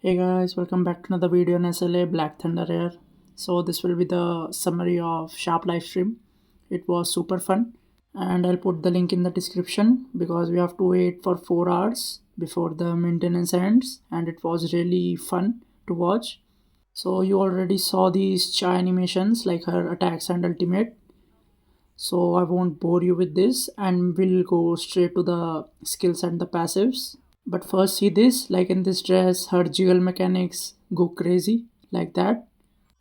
Hey guys, welcome back to another video on SLA Black Thunder here. So this will be the summary of Sharp live stream. It was super fun and I'll put the link in the description because we have to wait for 4 hours before the maintenance ends and it was really fun to watch. So you already saw these Cha animations like her attacks and ultimate. So I won't bore you with this and we'll go straight to the skills and the passives. But first see this, like in this dress, her jiggle mechanics go crazy like that.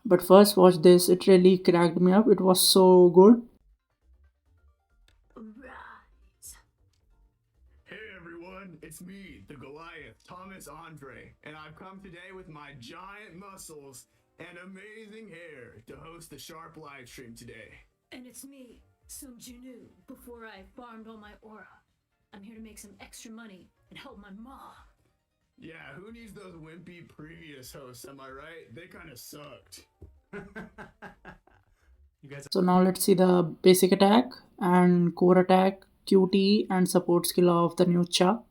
But first watch this, it really cracked me up. It was so good. Hey everyone, it's me, the Goliath, Thomas Andre, and I've come today with my giant muscles and amazing hair to host the S.H.A.R.P live stream today. And it's me, Sung Junu, before I farmed all my aura. I'm here to make some extra money and help my mom. Yeah, who needs those wimpy previous hosts, am I right? They kinda sucked. So now let's see the basic attack and core attack, QT and support skill of the new Cha.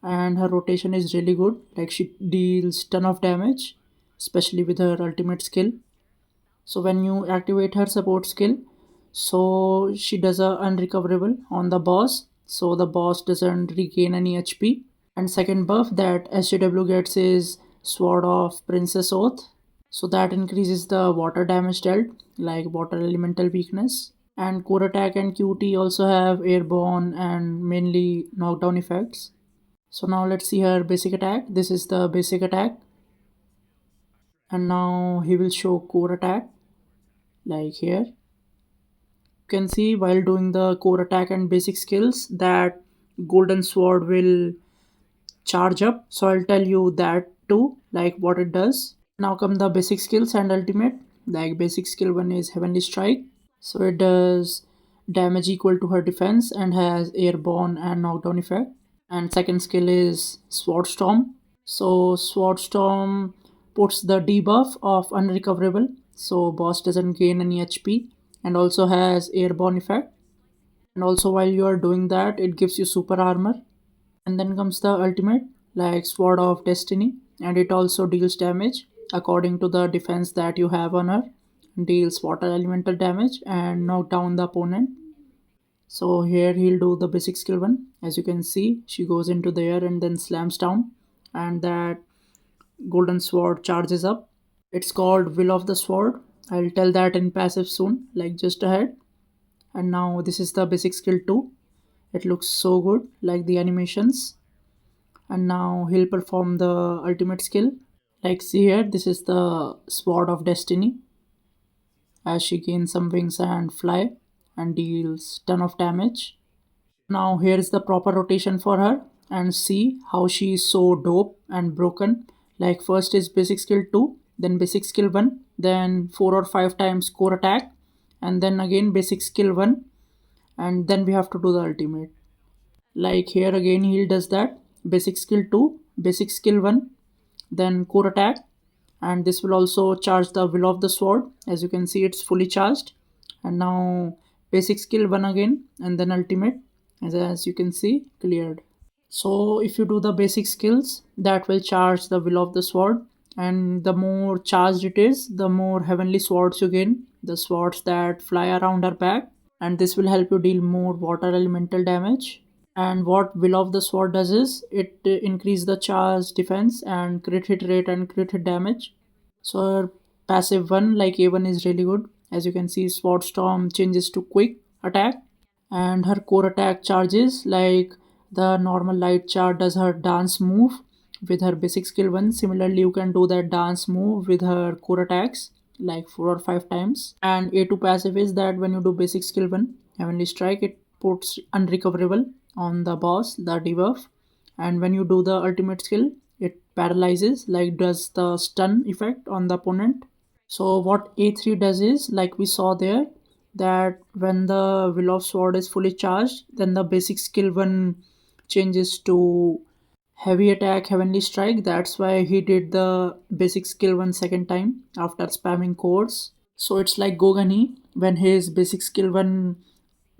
And her rotation is really good, like she deals ton of damage, especially with her ultimate skill. So when you activate her support skill, so she does a unrecoverable on the boss, so the boss doesn't regain any HP. And second buff that SJW gets is Sword of Princess Oath, so that increases the water damage dealt, like water elemental weakness. And core attack and QT also have airborne and mainly knockdown effects. So now let's see her basic attack. This is the basic attack, and now he will show core attack like here. You can see while doing the core attack and basic skills that golden sword will charge up, so I'll tell you that too, like what it does. Now come the basic skills and ultimate. Like basic skill 1 is heavenly strike, so it does damage equal to her defense and has airborne and knockdown effect. And second skill is sword storm, so sword storm puts the debuff of unrecoverable, so boss doesn't gain any HP, and also has airborne effect. And also while you are doing that, it gives you super armor. And then comes the ultimate, like Sword of Destiny, and it also deals damage according to the defense that you have on her. Deals water elemental damage and knock down the opponent. So here he'll do the basic skill 1. As you can see, she goes into the air and then slams down, and that golden sword charges up. It's called Will of the Sword. I'll tell that in passive soon, like just ahead. And now this is the basic skill 2. It looks so good, like the animations. And now he'll perform the ultimate skill. Like see here, this is the Sword of Destiny, as she gains some wings and fly and deals ton of damage. Now here is the proper rotation for her, and see how she is so dope and broken. Like first is basic skill 2, then basic skill 1, then 4 or 5 times core attack, and then again basic skill 1, and then we have to do the ultimate. Like here again he does that, basic skill 2, basic skill 1, then core attack, and this will also charge the will of the sword. As you can see, it's fully charged. And now basic skill 1 again, and then ultimate, as you can see, cleared. So if you do the basic skills, that will charge the will of the sword, and the more charged it is, the more heavenly swords you gain, the swords that fly around her back, and this will help you deal more water elemental damage. And what will of the sword does is it increase the charge defense and crit hit rate and crit hit damage. So her passive one, like A1, is really good. As you can see, sword storm changes to quick attack, and her core attack charges like the normal light char does her dance move with her basic skill 1. Similarly, you can do that dance move with her core attacks like 4 or 5 times. And A2 passive is that when you do basic skill 1 heavenly strike, it puts unrecoverable on the boss, the debuff. And when you do the ultimate skill, it paralyzes, like does the stun effect on the opponent. So what A3 does is, like we saw there, that when the will of sword is fully charged, then the basic skill 1 changes to heavy attack heavenly strike. That's why he did the basic skill 1 second time after spamming cores. So it's like Gogani, when his basic skill 1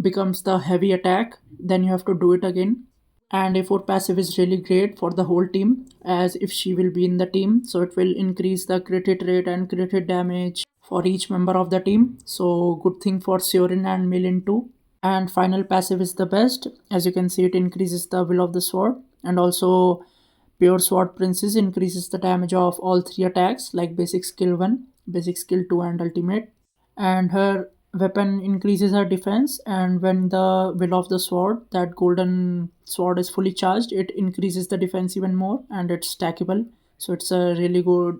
becomes the heavy attack, then you have to do it again. And A4 passive is really great for the whole team, as if she will be in the team, so it will increase the crit hit rate and crit hit damage for each member of the team. So good thing for Siorin and Milin too. And final passive is the best. As you can see, it increases the will of the sword, and also pure sword princess increases the damage of all three attacks, like basic skill 1, basic skill 2, and ultimate. And her weapon increases her defense, and when the will of the sword, that golden sword, is fully charged, it increases the defense even more, and it's stackable. So it's a really good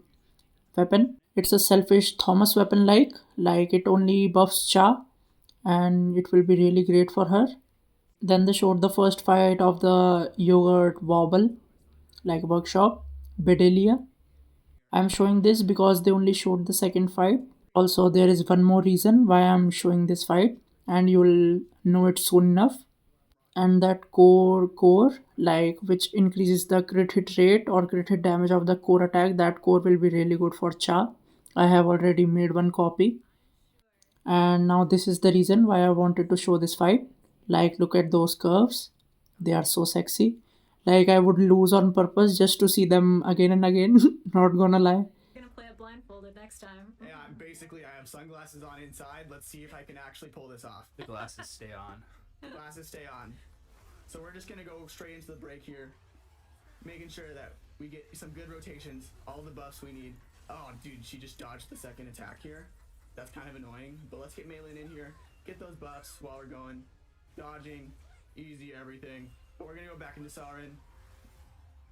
weapon. It's a selfish Thomas weapon, like it only buffs Cha, and it will be really great for her. Then they showed the first fight of the yogurt wobble, like workshop, Bedelia. I'm showing this because they only showed the second fight. Also, there is one more reason why I'm showing this fight, and you'll know it soon enough. And that core, like which increases the crit hit rate or crit hit damage of the core attack, that core will be really good for Cha. I have already made one copy. And now this is the reason why I wanted to show this fight. Like, look at those curves. They are so sexy. Like, I would lose on purpose just to see them again and again. Not gonna lie. Gonna play it blindfolded next time. Yeah, I have sunglasses on inside. Let's see if I can actually pull this off. The glasses stay on. Glasses stay on. So we're just gonna go straight into the break here, making sure that we get some good rotations, all the buffs we need. Oh, dude, she just dodged the second attack here. That's kind of annoying, but let's get Maylin in here, get those buffs while we're going. Dodging, easy everything. But we're gonna go back into Sauron,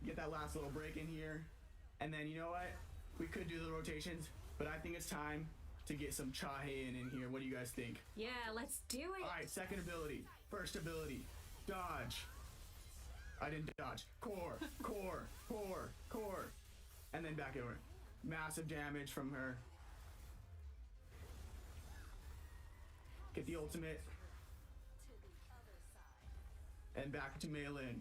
get that last little break in here, and then you know what? We could do the rotations, but I think it's time to get some Chahayan in here. What do you guys think? Yeah, let's do it. Alright, second ability. First ability. Dodge. I didn't dodge. Core, core, core, core. And then back over. Massive damage from her. Get the ultimate. And back to Maylin.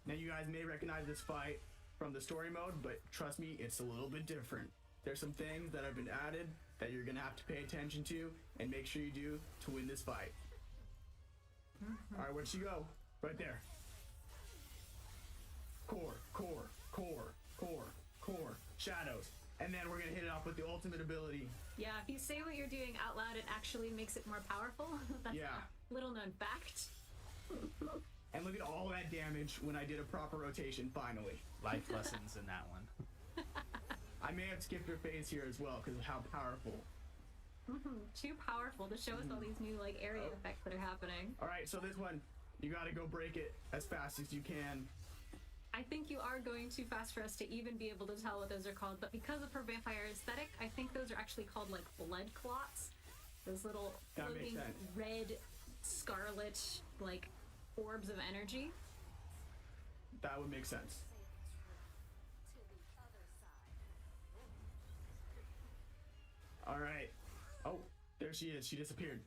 Now you guys may recognize this fight from the story mode, but trust me, it's a little bit different. There's some things that have been added that you're gonna have to pay attention to and make sure you do to win this fight. Alright, where'd she go? Right there. Core, core, core, core, core, shadows. And then we're gonna hit it off with the ultimate ability. Yeah, if you say what you're doing out loud, it actually makes it more powerful. That's Yeah. a little known fact. And look at all that damage when I did a proper rotation, finally. Life lessons in that one. I may have skipped her phase here as well because of how powerful. Too powerful to show us all these new like area effects that are happening. Alright, so this one, you gotta go break it as fast as you can. I think you are going too fast for us to even be able to tell what those are called, but because of her vampire aesthetic, I think those are actually called like blood clots. Those little That makes floating sense. red, scarlet, like orbs of energy. That would make sense. Alright. Oh, there she is. She disappeared.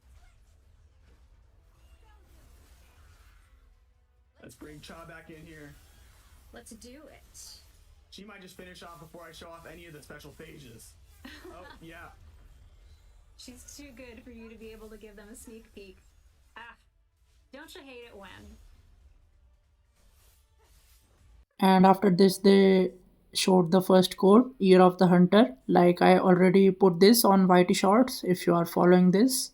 Let's bring Cha back in here. Let's do it. She might just finish off before I show off any of the special phases. Oh, yeah. She's too good for you to be able to give them a sneak peek. Ah, don't you hate it when? And after this, they showed the first code, Year of the Hunter. Like, I already put this on YT Shorts if you are following this.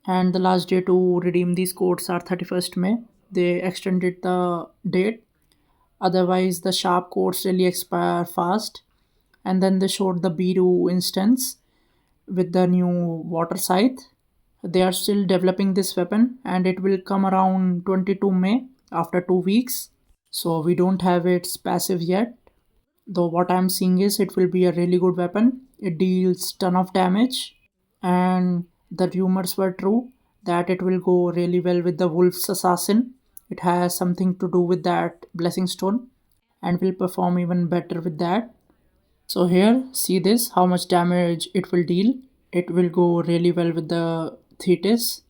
And the last day to redeem these codes are 31st May. They extended the date. Otherwise, the S.H.A.R.P codes really expire fast. And then they showed the Biru instance with the new water scythe. They are still developing this weapon, and it will come around 22 May after 2 weeks. So we don't have its passive yet. Though what I'm seeing is it will be a really good weapon. It deals ton of damage, and the rumors were true that it will go really well with the Wolf's Assassin. It has something to do with that Blessing Stone and will perform even better with that. So here, see this, how much damage it will deal. It will go really well with the Thetis.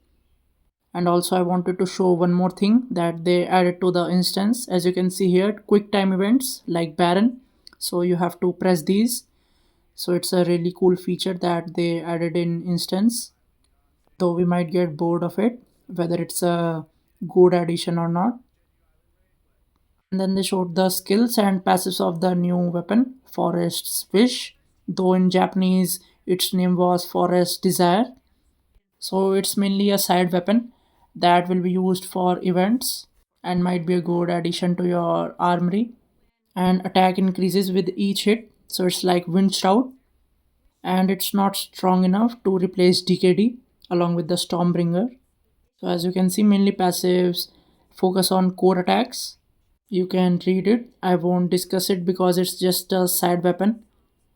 And also I wanted to show one more thing that they added to the instance. As you can see here, quick time events like Baron. So you have to press these. So it's a really cool feature that they added in instance. Though we might get bored of it, whether it's a good addition or not. And then they showed the skills and passives of the new weapon, Forest's Wish. Though in Japanese its name was Forest Desire. So it's mainly a side weapon that will be used for events and might be a good addition to your armory. And attack increases with each hit, so it's like Wind Shroud, and it's not strong enough to replace DKD along with the Stormbringer. So as you can see, mainly passives focus on core attacks. You can read it. I won't discuss it because it's just a side weapon.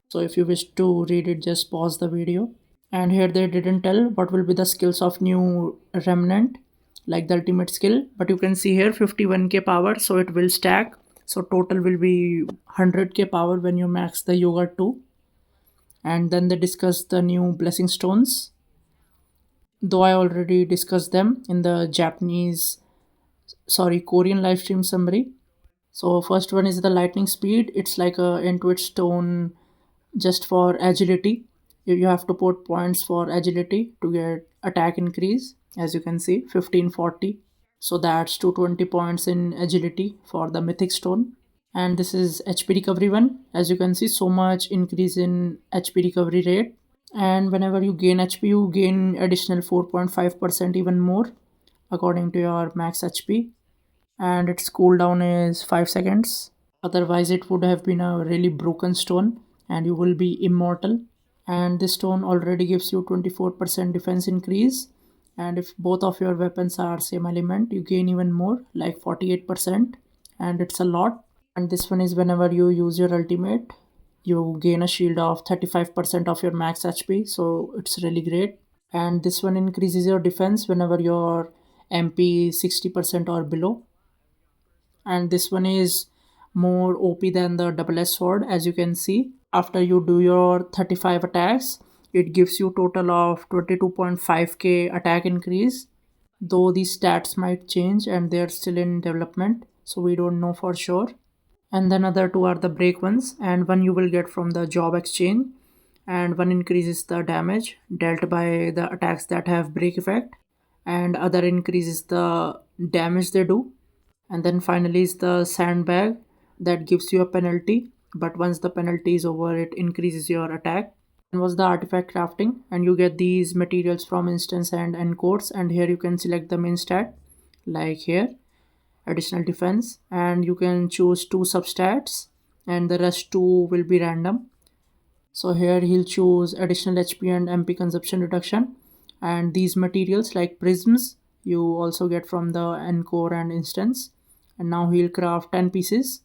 So if you wish to read it, just pause the video. And here they didn't tell what will be the skills of new remnant, like the ultimate skill, but you can see here 51k power, so it will stack. So total will be 100k power when you max the yoga 2. And then they discuss the new blessing stones, though I already discussed them in the Korean live stream summary. So first one is the lightning speed. It's like a intuit stone just for agility. You have to put points for agility to get attack increase. As you can see, 1540. So that's 220 points in agility for the mythic stone. And this is HP recovery one. As you can see, so much increase in HP recovery rate. And whenever you gain HP, you gain additional 4.5% even more according to your max HP. And its cooldown is 5 seconds. Otherwise, it would have been a really broken stone and you will be immortal. And this stone already gives you 24% defense increase. And if both of your weapons are same element, you gain even more, like 48%. And it's a lot. And this one is whenever you use your ultimate, you gain a shield of 35% of your max HP. So it's really great. And this one increases your defense whenever your MP is 60% or below. And this one is more OP than the double S sword. As you can see, after you do your 35 attacks, it gives you total of 22.5k attack increase, though these stats might change and they're still in development, so we don't know for sure. And then other two are the break ones, and one you will get from the job exchange, and one increases the damage dealt by the attacks that have break effect, and other increases the damage they do. And then finally is the sandbag that gives you a penalty, but once the penalty is over, it increases your attack. And was the artifact crafting, and you get these materials from instance and encodes, and here you can select the main stat, like here additional defense, and you can choose two substats and the rest two will be random. So here he'll choose additional HP and MP consumption reduction, and these materials like prisms you also get from the encore and instance. And now he'll craft 10 pieces,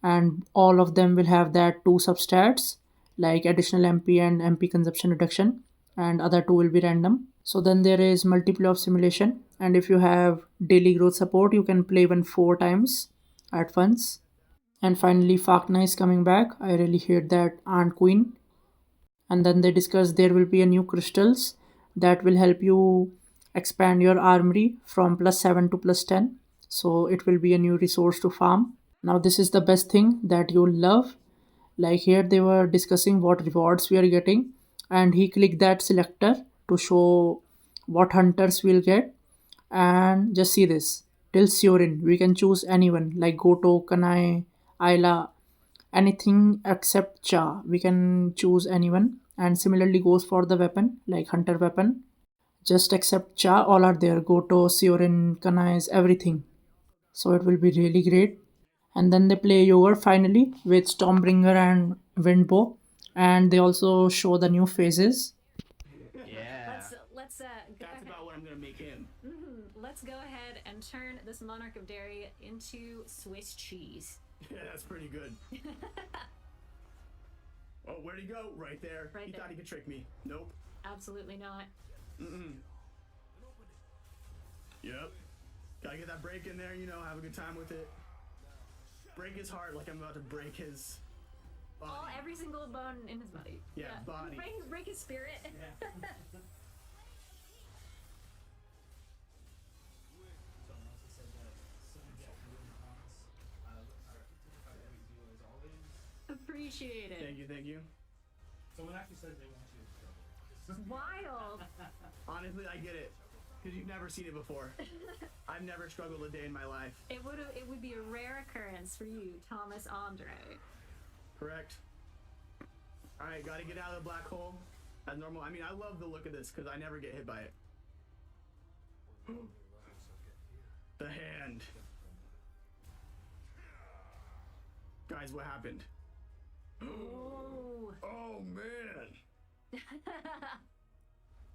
and all of them will have that two substats like additional MP and MP consumption reduction, and other two will be random. So then there is multiple of simulation, and if you have daily growth support, you can play even 4 times at once. And finally, Fakna is coming back. I really hate that Aunt Queen. And then they discuss there will be a new crystals that will help you expand your armory from +7 to +10. So it will be a new resource to farm. Now this is the best thing that you'll love. Like here they were discussing what rewards we are getting, and he clicked that selector to show what hunters we'll get. And just see this, till Siorin we can choose anyone like Goto, Kanai, Ayla, anything except Cha we can choose anyone. And similarly goes for the weapon, like hunter weapon, just except Cha all are there, Goto, Siorin, Kanais, everything. So it will be really great. And then they play yogurt finally with Stormbringer and Windbow, and they also show the new phases. Yeah. Let's go That's ahead. about what I'm gonna make him. Let's go ahead and turn this monarch of dairy into Swiss cheese. Yeah, that's pretty good. Oh, where'd he go? Right there. Right He there. thought he could trick me. Nope. Absolutely not. Yep. Gotta get that break in there, you know, have a good time with it. Break his heart like I'm about to break his body. Every single bone in his body. Yeah, body. Break his spirit. Appreciate it. Thank you, thank you. Someone actually says they want you to. Wild. Honestly, I get it. because you've never seen it before. I've never struggled a day in my life. It would be a rare occurrence for you, Thomas Andre. Correct. All right, got to get out of the black hole as normal. I mean, I love the look of this because I never get hit by it. The hand. Guys, what happened? Oh. Oh man.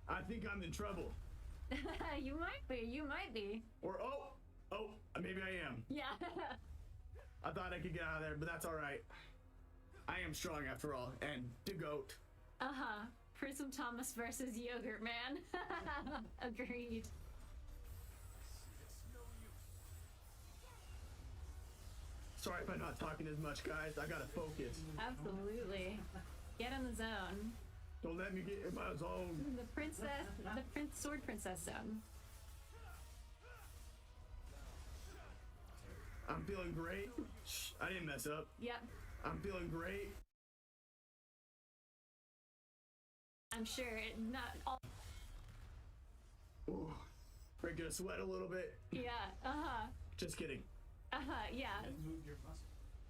I think I'm in trouble. You might be. You might be. Or maybe I am. Yeah. I thought I could get out of there, but that's all right. I am strong after all, and the goat. Prism Thomas versus Yogurt Man. Agreed. Sorry if I'm not talking as much, guys. I gotta focus. Absolutely. Get in the zone. Don't let me get in my zone. The Sword Princess zone. I'm feeling great. Shh, I didn't mess up. Yep. I'm feeling great. I'm sure not all. Ooh, breaking a sweat a little bit. Yeah. Just kidding. Yeah. Move your muscle.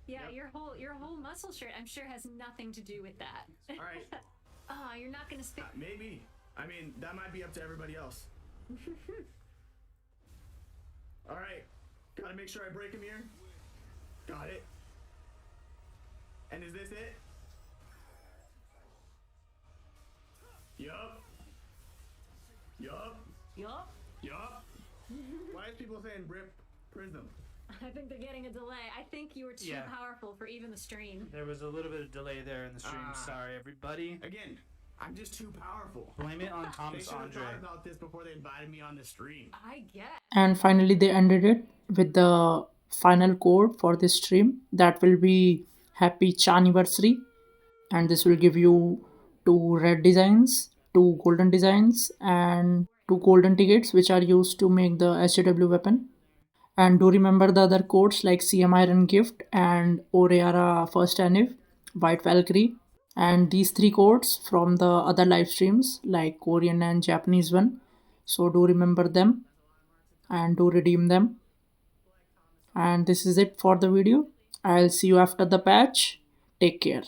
Yeah. Yep. Your whole muscle shirt, I'm sure, has nothing to do with that. All right. You're not gonna spit. Maybe. I mean, that might be up to everybody else. All right. Gotta make sure I break him here. Got it. And is this it? Yup. Yup. Yup. Yup. Why is people saying rip Prism? I think they're getting a delay. I think you were too Yeah. powerful for even the stream. There was a little bit of delay there in the stream. Ah. Sorry, everybody. Again, I'm just too powerful. Blame it on They Thomas should have Andre. thought about this before they invited me on the stream. I guess. And finally, they ended it with the final code for this stream that will be Happy Chaniversary, and this will give you 2 red designs, 2 golden designs, and 2 golden tickets, which are used to make the SJW weapon. And do remember the other codes like CM Iron Gift and Oreara First Anniv, White Valkyrie, and these 3 codes from the other live streams like Korean and Japanese one. So do remember them and do redeem them. And this is it for the video. I'll see you after the patch. Take care.